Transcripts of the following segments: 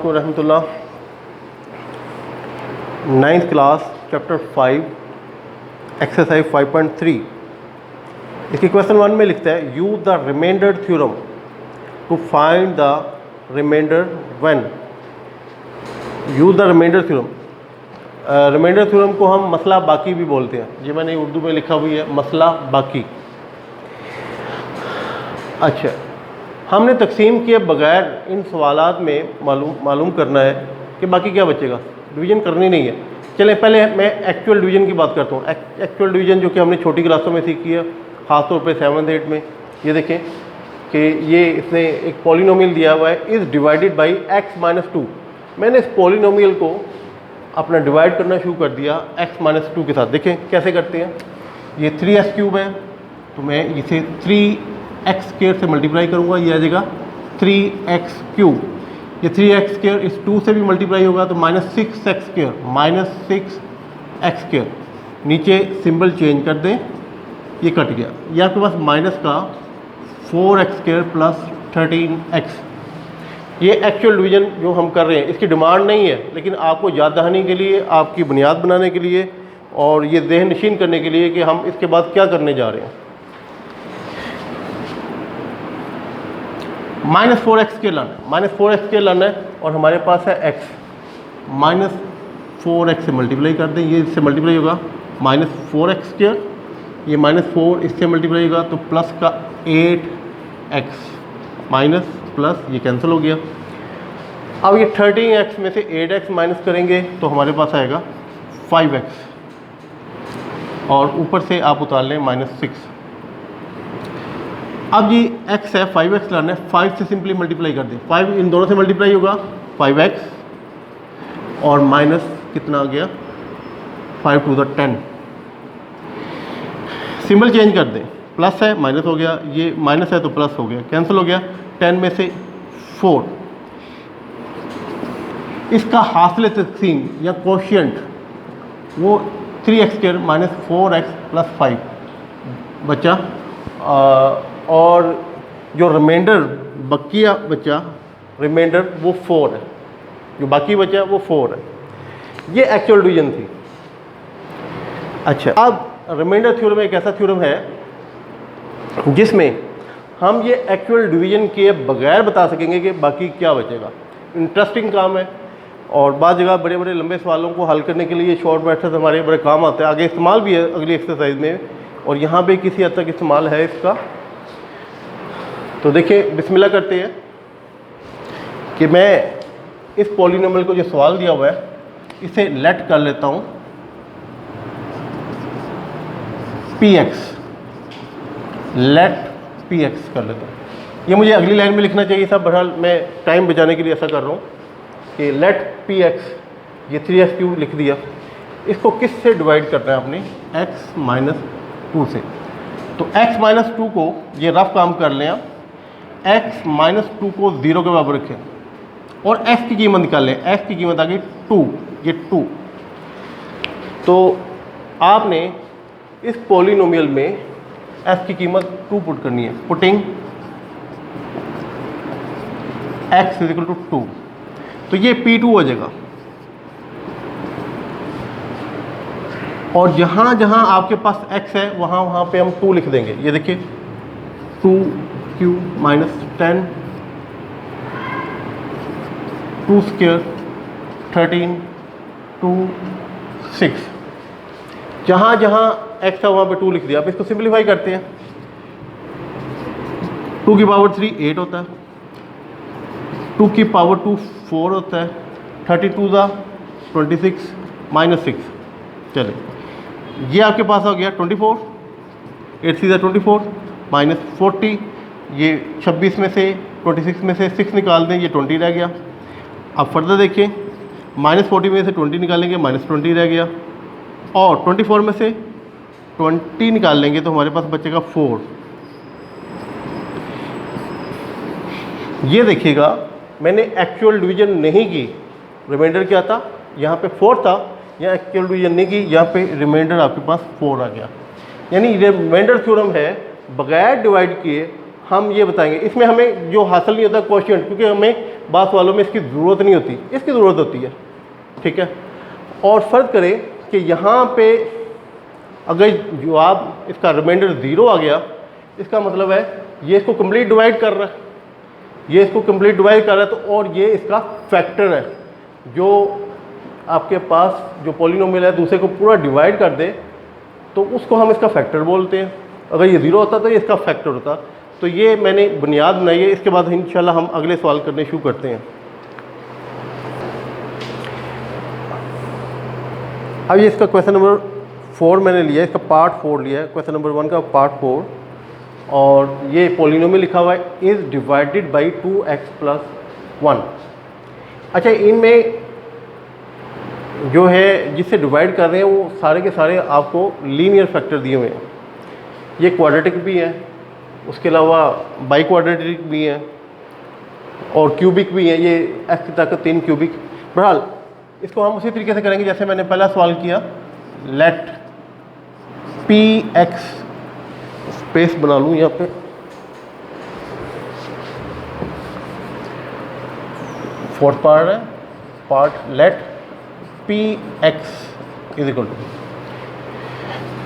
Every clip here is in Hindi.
अलैकुम रहमतुल्लाह। 9th क्लास चैप्टर 5 एक्सरसाइज 5.3 इसके क्वेश्चन 1 में लिखता है use the remainder theorem to find the remainder when. Use the remainder theorem, remainder theorem को हम मसला बाकी भी बोलते हैं। ये मैंने उर्दू में लिखा हुई है मसला बाकी। अच्छा, हमने तकसीम किए बगैर इन सवालात में मालूम करना है कि बाकी क्या बचेगा। डिवीज़न करनी नहीं है। चलें पहले मैं एक्चुअल डिवीज़न की बात करता हूँ। एक्चुअल डिवीज़न जो कि हमने छोटी क्लासों में सीखी है, ख़ासतौर पे 7th 8th में। ये देखें कि ये इसने एक पॉलिनोमियल दिया हुआ है, इज़ डिवाइडेड बाई x-2। मैंने इस पॉलिनोमियल को अपना डिवाइड करना शुरू कर दिया x-2 के साथ। देखें कैसे करते हैं। ये 3x³ है तो मैं इसे 3x² से मल्टीप्लाई करूँगा, ये आ जाएगा 3x³। ये 3x² इस 2 से भी मल्टीप्लाई होगा तो -6x², -6x²। नीचे सिंबल चेंज कर दें, ये कट गया। ये आपके पास माइनस का 4x² प्लस 13x। ये एक्चुअल डिवीज़न जो हम कर रहे हैं, इसकी डिमांड नहीं है, लेकिन आपको याद दहानी के लिए, आपकी बुनियाद बनाने के लिए और ये जहन नशीन करने के लिए कि हम इसके बाद क्या करने जा रहे हैं। -4x² लाना है, -4x² लाना है और हमारे पास है x। -4x से मल्टीप्लाई कर दें, ये इससे मल्टीप्लाई होगा -4x², ये -4 इससे मल्टीप्लाई होगा तो प्लस का 8x, माइनस प्लस ये कैंसिल हो गया। अब ये 13x में से 8x माइनस करेंगे तो हमारे पास आएगा 5x और ऊपर से आप उतार लें -6। अब ये x है, 5x लाना है, 5 से सिंपली मल्टीप्लाई कर दें। 5 इन दोनों से मल्टीप्लाई होगा 5x और माइनस कितना आ गया 5 to the 10। सिंबल चेंज कर दें, प्लस है माइनस हो गया, ये माइनस है तो प्लस हो गया, कैंसिल हो गया। 10 में से 4, इसका हासिल तक़सीम या कोशिएंट वो 3x² -4x प्लस 5 बचा। और जो रिमाइंडर बकिया बचा, रिमाइंडर वो 4 है, जो बाकी बचा वो 4 है। ये एक्चुअल डिवीज़न थी। अच्छा, अब रिमाइंडर थ्योरम एक ऐसा थ्योरम है जिसमें हम ये एक्चुअल डिवीज़न के बगैर बता सकेंगे कि बाकी क्या बचेगा। इंटरेस्टिंग काम है और बाद जगह बड़े बड़े लंबे सवालों को हल करने के लिए शॉर्ट मेथड्स हमारे बड़े काम आते हैं। आगे इस्तेमाल भी है अगली एक्सरसाइज में और यहाँ पे किसी हद तक इस्तेमाल है इसका। तो देखिए, बिस्मिल्लाह करते हैं कि मैं इस पॉलिनोमियल को जो सवाल दिया हुआ है इसे लेट कर लेता हूँ px, लेट px कर लेता हूँ। ये मुझे अगली लाइन में लिखना चाहिए था, बहरहाल मैं टाइम बचाने के लिए ऐसा कर रहा हूँ कि लेट px, ये 3x³ लिख दिया। इसको किस से डिवाइड करना है आपने, x-2 से। तो x-2 को ये रफ काम कर लें आप, x-2 को 0 के बराबर रखें और x की कीमत निकाल लें। x की कीमत आ गई 2, ये 2। तो आपने इस पॉलिनोमियल में f की कीमत 2 पुट करनी है। पुटिंग x = 2, तो ये P2 हो जाएगा। और जहाँ जहाँ आपके पास x है वहाँ पे हम 2 लिख देंगे। ये देखिए 2q -10, 2² 13, 2 6। जहाँ जहाँ x है वहाँ पे 2 लिख दिया। अब इसको सिंपलीफाई करते हैं। 2 की पावर 3 8 होता है, 2 की पावर 2 4 होता है, 32 × 26 -6। चले, ये आपके पास हो गया 24, 8 × 24 -40। ये 26 में से 26 में से 6 निकाल दें, ये 20 रह गया। अब फर्दर देखिए, -40 में से 20 निकालेंगे, -20 रह गया। और 24 में से 20 निकाल लेंगे तो हमारे पास बचेगा 4। ये देखिएगा, मैंने एक्चुअल डिवीज़न नहीं की। रिमाइंडर क्या था, यहाँ पे 4 था, यहाँ एक्चुअल डिवीज़न नहीं की, यहाँ पे रिमाइंडर आपके पास 4 आ गया। यानी रिमाइंडर थ्योरम है, बगैर डिवाइड किए हम ये बताएंगे। इसमें हमें जो हासिल नहीं होता कोशिएंट, क्योंकि हमें बास वालों में इसकी ज़रूरत नहीं होती, इसकी ज़रूरत होती है, ठीक है। और फ़र्ज़ करें कि यहाँ पे अगर जवाब इसका रिमाइंडर 0 आ गया, इसका मतलब है ये इसको कंप्लीट डिवाइड कर रहा है, ये इसको कंप्लीट डिवाइड कर रहा है, तो और ये इसका फैक्टर है। जो आपके पास जो पॉलिनोमियल है दूसरे को पूरा डिवाइड कर दे तो उसको हम इसका फैक्टर बोलते हैं। अगर ये 0 होता तो ये इसका फैक्टर होता। तो ये मैंने बुनियाद बनाई है, इसके बाद इंशाल्लाह हम अगले सवाल करने शुरू करते हैं। अब ये इसका क्वेश्चन नंबर 4 मैंने लिया है, इसका पार्ट 4 लिया है, क्वेश्चन नंबर 1 का पार्ट 4, और ये पॉलिनोमियल लिखा हुआ है इज़ डिवाइडेड बाई 2x+1। अच्छा, इनमें जो है जिससे डिवाइड कर रहे हैं वो सारे के सारे आपको लीनियर फैक्टर दिए हुए हैं। ये क्वाड्रेटिक भी है, उसके अलावा बाई क्वाड्रेटिक भी है और क्यूबिक भी है, ये x की ताकत 3 क्यूबिक। बहरहाल इसको हम उसी तरीके से करेंगे जैसे मैंने पहला सवाल किया। लेट px, स्पेस बना लूँ यहाँ पे, फोर्थ पार्ट है, part let px is equal to,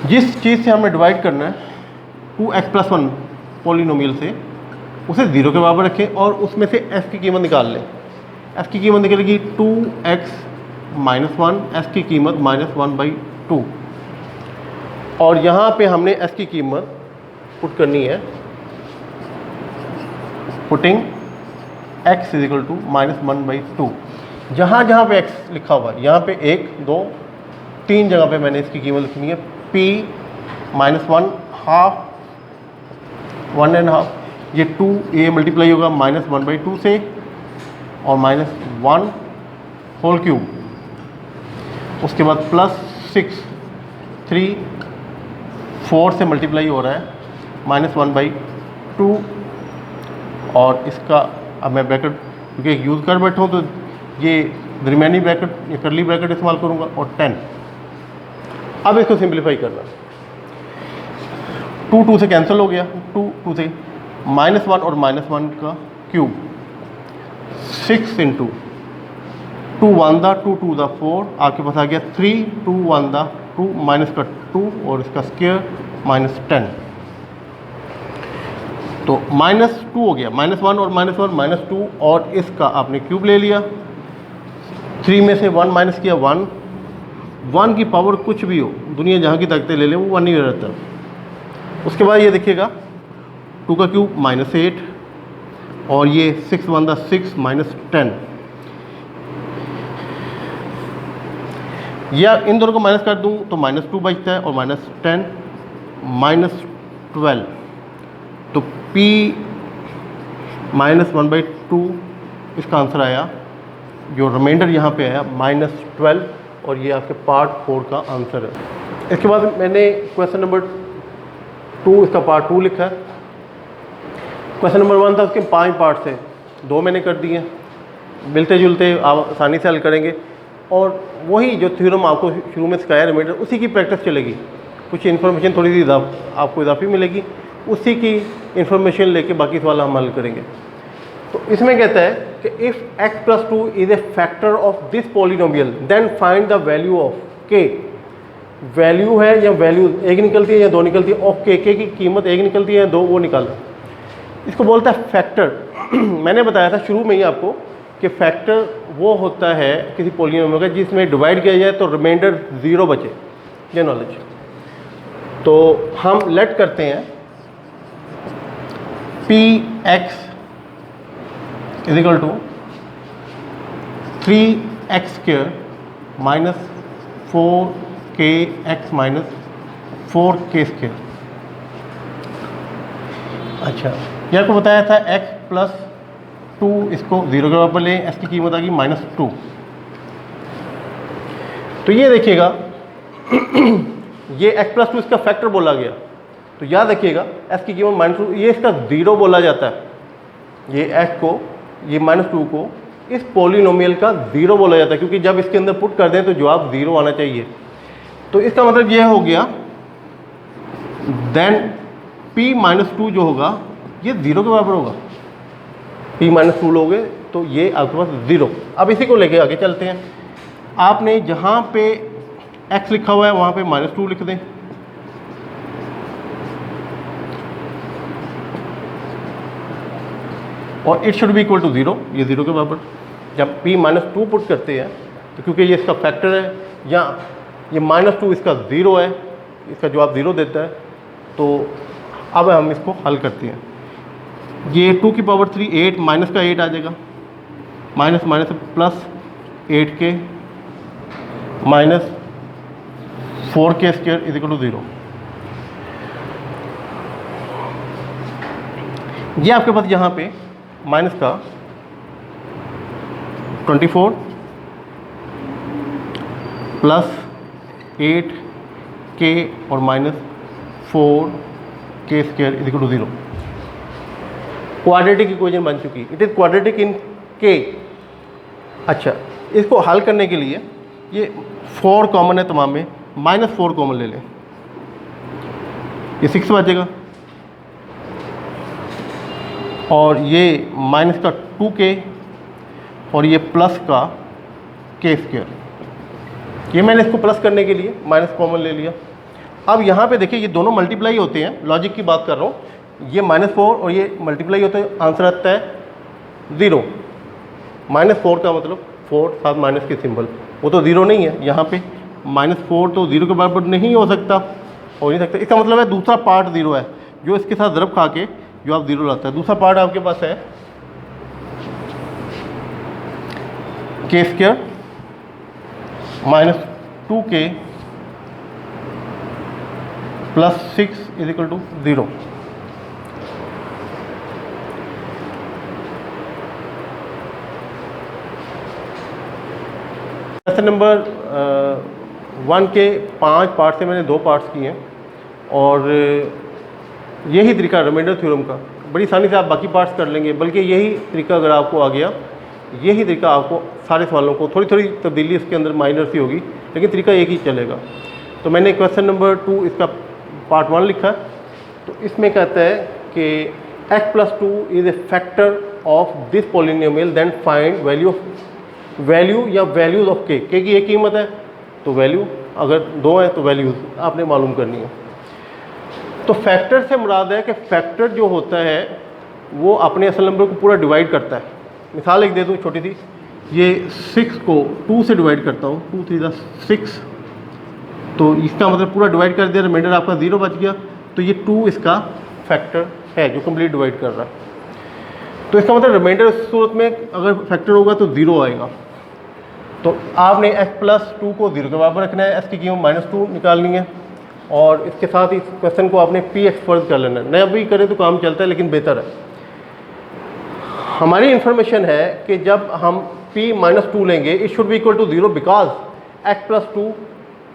जिस चीज़ से हमें डिवाइड करना है 2x+1 पॉलिनोमियल से, उसे 0 के बराबर रखें और उसमें से f की कीमत निकाल लें। f की कीमत निकलेगी 2x-1, s की कीमत -1/2, और यहाँ पे हमने s की कीमत पुट करनी है, putting x is equal to -1/2। जहाँ जहाँ पे x लिखा हुआ है, यहाँ पे 1, 2, 3 जगह पे मैंने इसकी कीमत लिखनी है। p -1 हाफ, 1.5, ये 2a मल्टीप्लाई होगा -1/2 से, और -1 होल क्यूब, उसके बाद +6, 3, 4 से मल्टीप्लाई हो रहा है -1/2, और इसका अब मैं ब्रैकेट क्योंकि यूज़ कर बैठा हूँ तो ये रिमेनिंग ब्रैकेट या करली ब्रैकेट इस्तेमाल करूँगा, और 10। अब इसको सिंप्लीफाई करना, 2 से कैंसिल हो गया, 2 से -1 और -1 का क्यूब, 6 इंटू 2 1 दा 2 2 दा 4, आपके पास आ गया 3 2 1 दा 2 माइनस का 2 और इसका स्क्वायर -10, तो -2 हो गया, -1 और -1 -2, और इसका आपने क्यूब ले लिया। 3 में से 1 माइनस किया 1, 1 की पावर कुछ भी हो, दुनिया जहाँ की ताकतें ले लें वो 1 ही रहता। उसके बाद ये देखिएगा 2 का क्यूब -8, और ये 6 1 दा 6 -10, या इन दोनों को माइनस कर दूं तो -2 बचता है, और -10 -12, तो p -1/2 इसका आंसर आया। जो रिमाइंडर यहाँ पे आया -12, और ये आपके पार्ट 4 का आंसर है। इसके बाद मैंने क्वेश्चन नंबर 2, इसका पार्ट 2 लिखा है। क्वेश्चन नंबर 1 था, उसके 5 पार्ट थे, 2 मैंने कर दिए, मिलते जुलते आप आसानी से हल करेंगे, और वही जो थ्योरम आपको शुरू में सिखाया रिमाइंडर, उसी की प्रैक्टिस चलेगी। कुछ इन्फॉर्मेशन थोड़ी सी आपको इजाफी मिलेगी, उसी की इन्फॉर्मेशन लेके बाकी सवाल हम हल करेंगे। तो इसमें कहता है कि if x+2 is a factor of this polynomial then find the value of k। Value है या वैल्यू एक निकलती है या 2 निकलती है, ऑफ k की कीमत एक निकलती है या 2, वो निकालो। इसको बोलता है फैक्टर। मैंने बताया था शुरू में ही आपको कि फैक्टर वो होता है किसी पॉलिनोमियल का जिसमें डिवाइड किया जाए तो रिमाइंडर 0 बचे, ये नॉलेज। तो हम लेट करते हैं px is equal to 3x² -4kx -4k²। अच्छा, ये आपको बताया था x+2, इसको 0 के बराबर लें, x की कीमत आ गई -2। तो ये देखिएगा ये x+2 इसका फैक्टर बोला गया, तो याद रखिएगा s की कीमत -2, ये इसका 0 बोला जाता है। ये x को, ये -2 को इस पॉलिनोमियल का 0 बोला जाता है, क्योंकि जब इसके अंदर पुट कर दें तो जवाब 0 आना चाहिए। तो इसका मतलब यह हो गया देन p -2 जो होगा ये 0 के बराबर होगा। p माइनस 2 लोगे तो ये आपके पास 0। अब इसी को लेके आगे चलते हैं। आपने जहाँ पे x लिखा हुआ है वहाँ पे -2 लिख दें, और it should be equal to 0, ये 0 के बराबर। जब p -2 पुट करते हैं तो क्योंकि ये इसका फैक्टर है, या ये -2 इसका 0 है, इसका जवाब 0 देता है। तो अब हम इसको हल करते हैं। ये 2 की पावर 3 8, माइनस का 8 आ जाएगा, minus minus plus 8k minus 4k square is equal to 0। ये आपके पास यहाँ पे माइनस का 24 प्लस 8k और minus 4k square is equal to 0 quadratic equation बन चुकी। It is quadratic in k। अच्छा, इसको हल करने के लिए ये 4 कॉमन है तमाम में, -4 कॉमन ले लें, ये 6 बचेगा, और ये माइनस का 2k और ये प्लस का k स्क्वायर। ये मैंने इसको प्लस करने के लिए माइनस कॉमन ले लिया। अब यहाँ पे देखिए ये दोनों मल्टीप्लाई होते हैं, लॉजिक की बात कर रहा हूँ। ये -4 और ये मल्टीप्लाई होते हैं, आंसर आता है 0। -4 का मतलब 4 साथ माइनस के सिंबल, वो तो 0 नहीं है। यहाँ पे -4 तो 0 के बराबर नहीं हो सकता, हो नहीं सकता। इसका मतलब है दूसरा पार्ट 0 है, जो इसके साथ ज़रब खा के जो आप 0 लाता है। दूसरा पार्ट आपके पास है k square minus 2k plus 6 is equal to 0। Question number 1 के 5 पार्ट से मैंने 2 पार्ट्स किए हैं, और यही तरीका रिमाइंडर थ्योरम का, बड़ी आसानी से आप बाकी पार्ट्स कर लेंगे। बल्कि यही तरीका अगर आपको आ गया, यही तरीका आपको सारे सवालों को, थोड़ी थोड़ी तब्दीली इसके अंदर माइनर सी होगी, लेकिन तरीका एक ही चलेगा। तो मैंने क्वेश्चन नंबर 2 इसका पार्ट 1 लिखा है। तो इसमें कहता है कि x plus 2 is a factor of this polynomial, then find value या वैल्यूज ऑफ k की एक कीमत है, तो वैल्यू अगर 2 है तो वैल्यूज आपने मालूम करनी है। तो फैक्टर से मुराद है कि फैक्टर जो होता है वो अपने असल नंबर को पूरा डिवाइड करता है। मिसाल एक दे दूँ छोटी सी, ये 6 को 2 से डिवाइड करता हूँ, 2 3 6, तो इसका मतलब पूरा डिवाइड कर दिया, रिमाइंडर आपका 0 बच गया। तो ये 2 इसका फैक्टर है जो कंप्लीट डिवाइड कर रहा है। तो इसका मतलब रिमाइंडर इस सूरत में अगर फैक्टर होगा तो 0 आएगा। तो आपने x प्लस 2 को 0 के बराबर रखना है, x की कीमत -2 निकालनी है, और इसके साथ इस क्वेश्चन को आपने px फर्ज कर लेना है। न भी करें तो काम चलता है, लेकिन बेहतर है। हमारी इन्फॉर्मेशन है कि जब हम p-2 लेंगे, it should be equal to 0 because x plus 2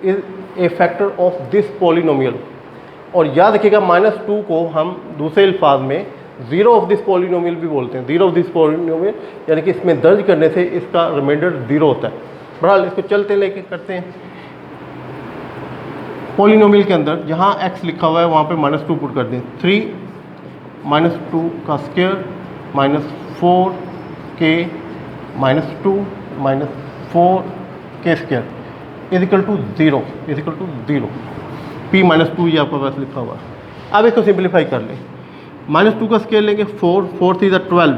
is a factor of this polynomial. और याद रखिएगा -2 को हम दूसरे अल्फाज में 0 ऑफ दिस पॉलिनोमियल भी बोलते हैं। 0 ऑफ दिस पॉलिनोमियल यानी कि इसमें दर्ज करने से इसका रिमाइंडर 0 होता है। बहरहाल इसको चलते लेके करते हैं। पॉलिनोमियल के अंदर जहाँ x लिखा हुआ है वहाँ पे -2 पुट कर दें। 3 -2 का square minus 4k -2 -4k square is equal to 0 is equal to 0। p-2 ये आपका पास लिखा हुआ है। अब इसको सिंप्लीफाई कर लें। -2 का स्क्वायर लेंगे, 4 4 3 12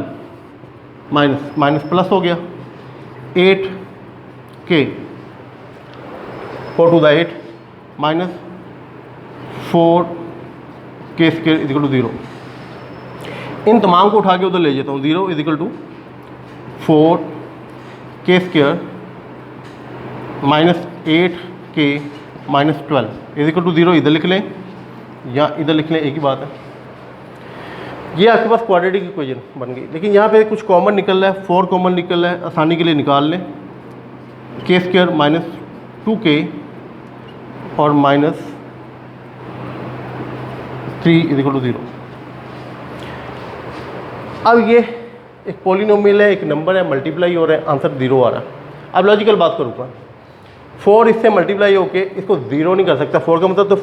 माइनस प्लस हो गया 8k 4 2 8 minus 4k square is equal to 0। इन तमाम को उठा के उधर ले जाता हूँ। 0 is equal to 4k square minus 8k minus 12 is equal to 0 इधर लिख लें या इधर लिख लें, एक ही बात है। ये आपके पास क्वाड्रेटिक इक्वेशन बन गई। लेकिन यहाँ पे कुछ कॉमन निकल रहा है, 4 कॉमन निकल रहा है, आसानी के लिए निकाल लें। k स्क्वायर माइनस 2k और माइनस 3 इज इक्वल टू 0। अब ये एक पॉलिनोमियल है, एक नंबर है, मल्टीप्लाई हो रहा है, आंसर 0 आ रहा है। अब लॉजिकल बात करूँगा, 4 इससे मल्टीप्लाई होके इसको 0 नहीं कर सकता। 4 का मतलब तो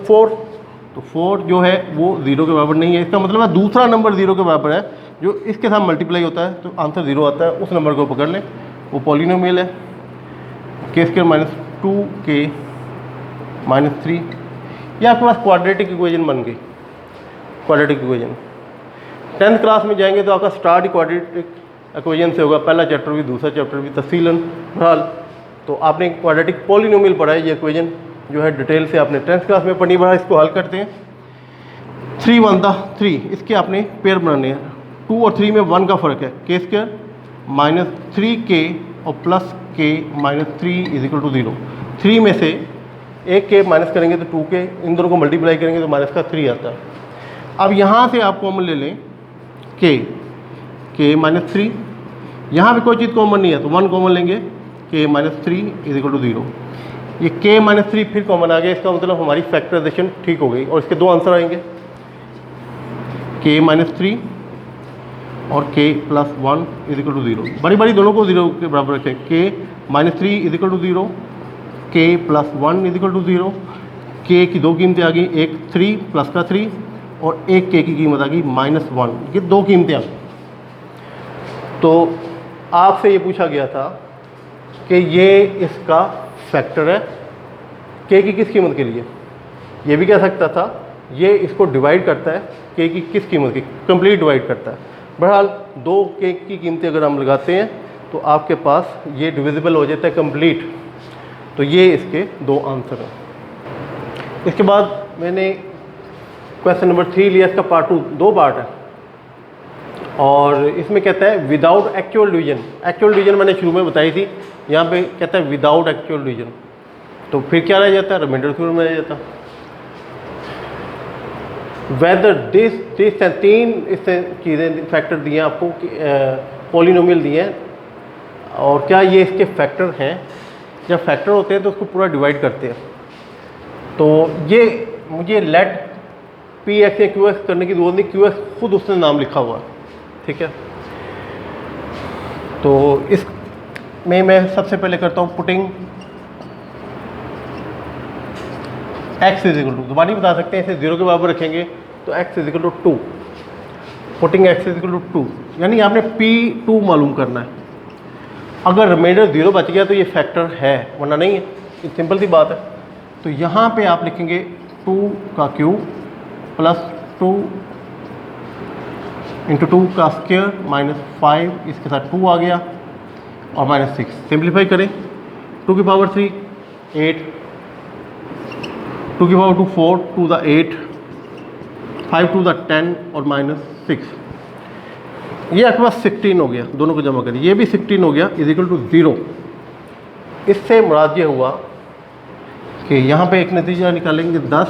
4 जो है वो 0 के बराबर नहीं है। इसका मतलब है दूसरा नंबर 0 के बराबर है जो इसके साथ मल्टीप्लाई होता है तो आंसर 0 आता है, उस नंबर को पकड़ लें, वो पॉलिनोमियल है। के स्क्वायर माइनस 2k माइनस 3, ये आपके पास क्वाड्रेटिक इक्वेशन बन गई। क्वाड्रेटिक इक्वेशन 10th क्लास में जाएंगे तो आपका स्टार्ट ही क्वाड्रेटिक इक्वेशन से होगा, पहला चैप्टर भी दूसरा चैप्टर भी तफसीलन। बहरहाल तो आपने क्वाड्रेटिक पॉलिनोमियल पढ़ा है, ये इक्वेशन जो है डिटेल से आपने 10th क्लास में पढ़ी। बड़ा इसको हल करते हैं। 3 1 3, इसके आपने पेयर बनाने हैं। 2 और 3 में 1 का फ़र्क है, के स्क्वायर माइनस 3k और plus k minus 3 is equal to 0। 3 में से एक के माइनस करेंगे तो 2k, इन दोनों को मल्टीप्लाई करेंगे तो माइनस का 3 आता है। अब यहाँ से आप कॉमन ले लें k माइनस 3, यहाँ पे कोई चीज़ कॉमन नहीं है तो 1 कॉमन लेंगे, k minus 3 is equal to 0। ये k माइनस 3 फिर कॉमन आ गया, इसका मतलब हमारी फैक्टराइजेशन ठीक हो गई और इसके दो आंसर आएंगे, k माइनस 3 और k plus 1 is equal to 0। बड़ी बड़ी दोनों को 0 के बराबर रखें, k minus 3 is equal to 0, k plus 1 is equal to 0। k की दो कीमतें आ गई, एक 3 प्लस का 3 और एक k की कीमत आ गई माइनस 1, ये दो कीमतें आ गई। तो आपसे ये पूछा गया था कि ये इसका फैक्टर है, k की किस कीमत के लिए। ये भी कह सकता था ये इसको डिवाइड करता है, k की किस कीमत की, कंप्लीट डिवाइड करता है। बहरहाल दो k की कीमतें अगर हम लगाते हैं तो आपके पास ये डिविजिबल हो जाता है कंप्लीट। तो ये इसके दो आंसर हैं। इसके बाद मैंने क्वेश्चन नंबर 3 लिया, इसका पार्ट 2, 2 पार्ट है और इसमें कहता है without actual division. Actual division मैंने शुरू में बताई थी, यहाँ पे कहता है विदाउट एक्चुअल डिवीजन। तो फिर क्या रह जाता है, रिमाइंडर शुरू में रह जाता है। वेदर दिस 3 इससे चीज़ें फैक्टर दिए हैं आपको, पॉलिनोमियल दिए हैं और क्या ये इसके फैक्टर हैं। जब फैक्टर होते हैं तो उसको पूरा डिवाइड करते हैं। तो ये मुझे लेट पी एक्स या क्यू एक्स करने की जरूरत नहीं, क्यू एक्स खुद उसने नाम लिखा हुआ है, ठीक है। तो इस में मैं सबसे पहले करता हूँ putting x is equal to, दोबारा नहीं बता सकते हैं, इसे 0 के बराबर रखेंगे तो x is equal to 2, putting x is equal to 2, यानी आपने P2 मालूम करना है। अगर रिमाइंडर 0 बच गया तो ये फैक्टर है, वरना नहीं है, ये सिंपल सी बात है। तो यहाँ पे आप लिखेंगे 2 का क्यूब प्लस 2 इंटू 2 का स्क्वायर माइनस 5, इसके साथ 2 आ गया और माइनस 6। सिंप्लीफाई करें, 2 की पावर 3 8, 2 की पावर 2 4, 2 द 8, 5 2 द 10 और माइनस 6। ये आपके पास 16 हो गया, दोनों को जमा करें, ये भी 16 हो गया इज इक्वल टू 0। इससे मुराद ये हुआ कि यहाँ पे एक नतीजा निकालेंगे 10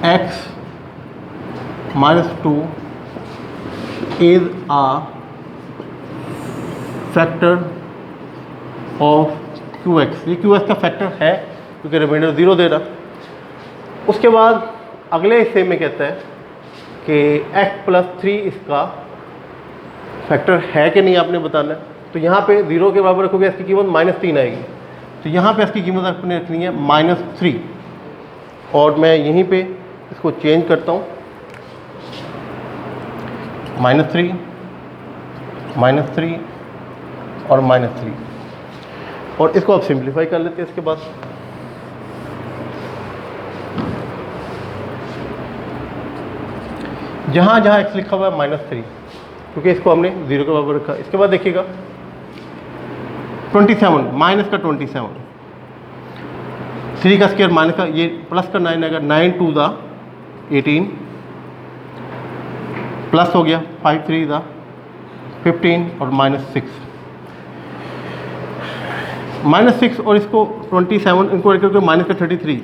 x minus 2 is a factor of QX। ये QX का फैक्टर है क्योंकि रिमाइंडर 0 दे रहा। उसके बाद अगले हिस्से में कहता है कि x प्लस 3 इसका फैक्टर है कि नहीं आपने बताना है। तो यहाँ पे 0 के बराबर रखोगे, इसकी कीमत माइनस 3 आएगी। तो यहाँ पे इसकी कीमत आपने रखनी है माइनस 3 और मैं यहीं पे इसको चेंज करता हूँ, माइनस 3 और माइनस 3 और इसको आप सिंप्लीफाई कर लेते हैं। इसके बाद जहाँ जहाँ x लिखा हुआ है माइनस 3, क्योंकि इसको हमने 0 के बराबर रखा। इसके बाद देखिएगा 27 माइनस का 27, 3 का स्क्वायर माइनस का, ये प्लस का 9 आएगा, 9 2 द 18 प्लस हो गया 5 3 द 15 और माइनस 6 और इसको 27 इनको ऐड करके माइनस का 33,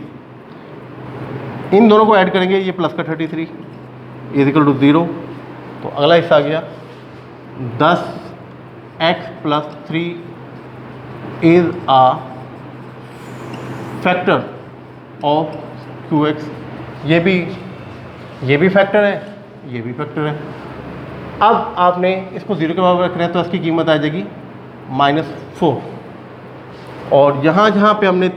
इन दोनों को ऐड करेंगे, ये प्लस का 33 इज इक्वल टू 0। तो अगला हिस्सा आ गया 10x plus 3 is a factor of QX। ये भी फैक्टर है, ये भी फैक्टर है। अब आपने इसको 0 के बराबर रखना है तो इसकी कीमत आ जाएगी माइनस 4 और जहाँ जहाँ पे हमने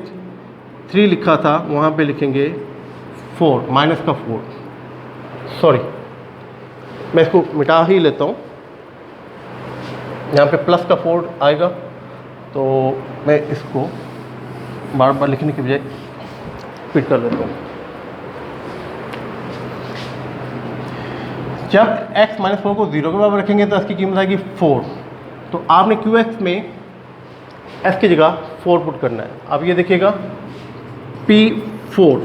3 लिखा था वहाँ पे लिखेंगे 4, माइनस का 4। सॉरी, मैं इसको मिटा ही लेता हूँ। यहाँ पे प्लस का 4 आएगा, तो मैं इसको बार बार लिखने की बजाय रिपीट कर देता हूँ। जब x माइनस 4 को 0 के बराबर रखेंगे तो इसकी कीमत आएगी 4। तो आपने qx में s की जगह 4 पुट करना है। अब ये देखिएगा P4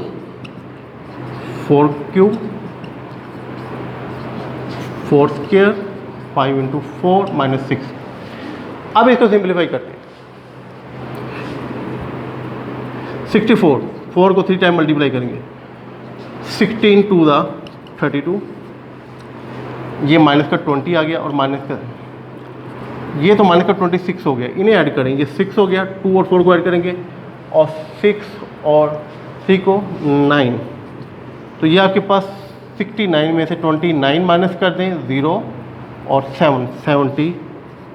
4 cube 4 square 5 into 4 minus 6। अब इसको सिंप्लीफाई करते हैं। 64, 4 को 3 टाइम मल्टीप्लाई करेंगे, 16 टू द 32, ये माइनस का 20 आ गया और माइनस का ये तो माइनस का 26 हो गया। इन्हें ऐड करेंगे, 6 हो गया, 2 और 4 को ऐड करेंगे और 6 और 3 को 9। तो ये आपके पास 69 में से 29 माइनस कर दें 0 और 7, 70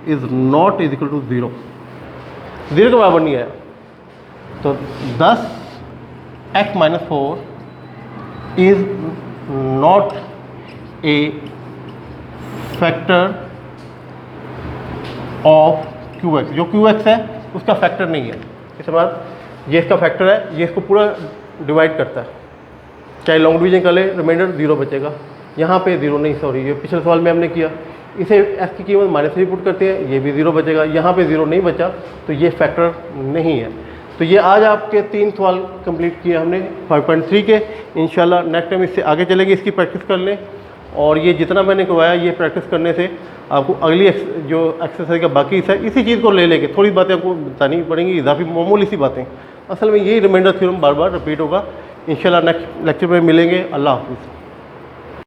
is not is equal to 0, 0 के बराबर नहीं आया। तो 10 x minus 4 is not a factor of QX। जो QX है उसका फैक्टर नहीं है। इसके बाद ये इसका फैक्टर है, ये इसको पूरा डिवाइड करता है, चाहे लॉन्ग डिवीजन कर ले, रिमाइंडर 0 बचेगा। यहाँ पे 0 नहीं, सॉरी, ये पिछले सवाल में हमने किया। इसे x की कीमत -3 पुट करते हैं, ये भी 0 बचेगा। यहाँ पे 0 नहीं बचा, तो ये फैक्टर नहीं है। तो ये आज आपके 3 सवाल कंप्लीट किए हमने 5.3 के। इंशाल्लाह नेक्स्ट टाइम इससे आगे चलेंगे, इसकी प्रैक्टिस कर लें। और ये जितना मैंने करवाया, ये प्रैक्टिस करने से आपको अगली जो एक्सरसाइज का बाकी हिस्सा है, इसी चीज़ को ले लेके थोड़ी बातें आपको बतानी पड़ेंगी, इजाफी मामूली सी बातें। असल में यही रिमाइंडर थ्योरम बार बार रिपीट होगा। इंशाल्लाह नेक्स्ट लेक्चर में मिलेंगे। अल्लाह हाफिज़।